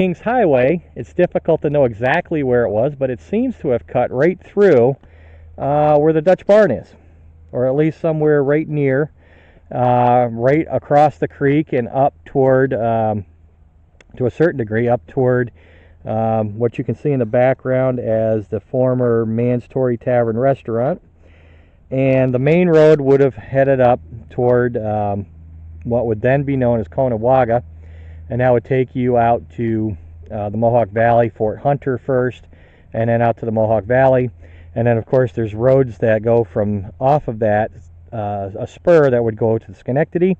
King's Highway, it's difficult to know exactly where it was, but it seems to have cut right through where the Dutch barn is, or at least somewhere right near, right across the creek and up toward, to a certain degree, up toward what you can see in the background as the former Man's Tory Tavern restaurant. And the main road would have headed up toward what would then be known as Caughnawaga, and that would take you out to the Mohawk Valley, Fort Hunter first, and then out to the Mohawk Valley. And then, of course, there's roads that go from off of that, a spur that would go to Schenectady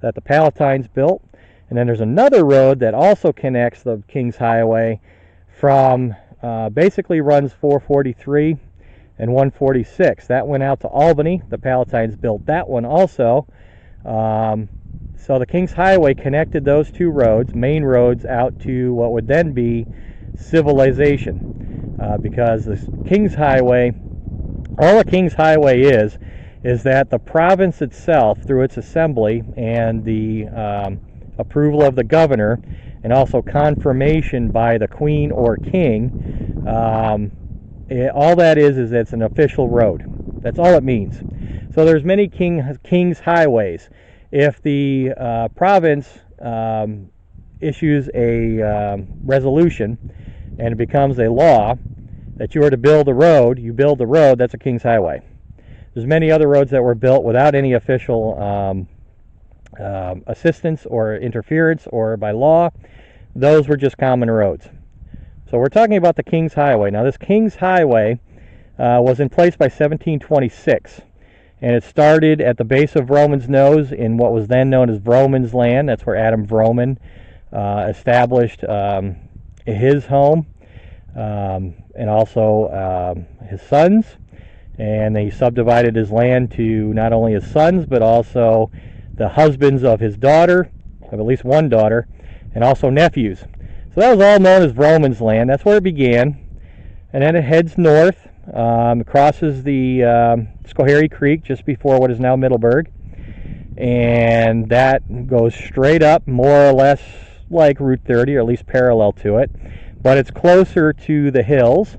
that the Palatine's built. And then there's another road that also connects the King's Highway from, basically runs 443 and 146. That went out to Albany. The Palatine's built that one also. So the King's Highway connected those two roads, main roads, out to what would then be civilization. Because the King's Highway, all the King's Highway is that the province itself, through its assembly and the approval of the governor, and also confirmation by the Queen or King, all that is it's an official road. That's all it means. So there's many King's Highways. If the province issues a resolution and it becomes a law that you are to build a road, you build the road, that's a King's Highway. There's many other roads that were built without any official assistance or interference or by law. Those were just common roads. So we're talking about the King's Highway. Now this King's Highway was in place by 1726. And it started at the base of Vrooman's Nose in what was then known as Vrooman's Land. That's where Adam Vrooman established his home and also his sons. And he subdivided his land to not only his sons, but also the husbands of his daughter, of at least one daughter, and also nephews. So that was all known as Vrooman's Land. That's where it began. And then it heads north. Crosses the Schoharie Creek just before what is now Middleburg, and that goes straight up, more or less like Route 30, or at least parallel to it, but it's closer to the hills,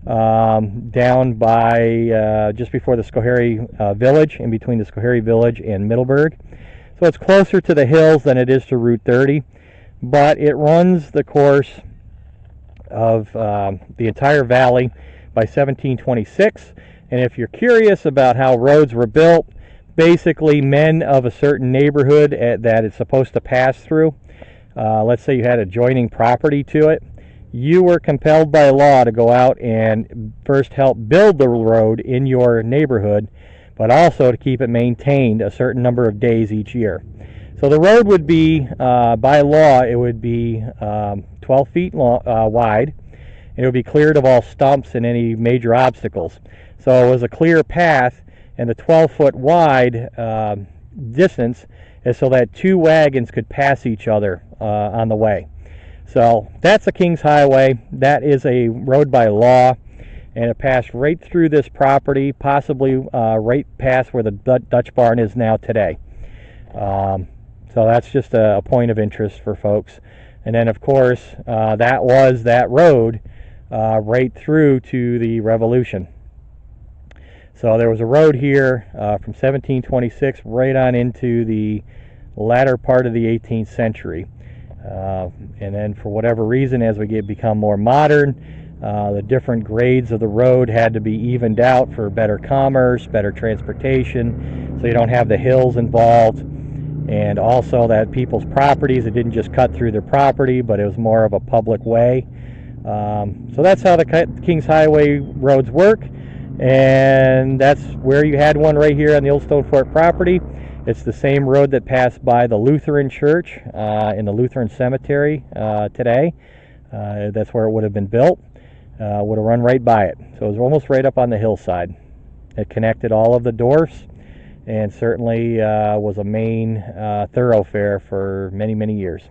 down by just before the Schoharie village, in between the Schoharie village and Middleburg. So it's closer to the hills than it is to Route 30, but it runs the course of the entire valley by 1726. And if you're curious about how roads were built, basically men of a certain neighborhood that it's supposed to pass through, let's say you had adjoining property to it, you were compelled by law to go out and first help build the road in your neighborhood, but also to keep it maintained a certain number of days each year. So the road would be, by law, it would be 12 feet wide. It would be cleared of all stumps and any major obstacles. So it was a clear path, and the 12-foot wide distance is so that two wagons could pass each other on the way. So that's the King's Highway. That is a road by law, and it passed right through this property, possibly right past where the Dutch barn is now today. So that's just a point of interest for folks. And then, of course, that was that road right through to the Revolution. So there was a road here from 1726 right on into the latter part of the 18th century. And then for whatever reason, as we become more modern, the different grades of the road had to be evened out for better commerce, better transportation, so you don't have the hills involved. And also that people's properties, it didn't just cut through their property, but it was more of a public way. So that's how the King's Highway roads work, and that's where you had one right here on the Old Stone Fort property. It's the same road that passed by the Lutheran Church in the Lutheran Cemetery today. That's where it would have been built. Would have run right by it. So it was almost right up on the hillside. It connected all of the dwarfs, and certainly was a main thoroughfare for many, many years.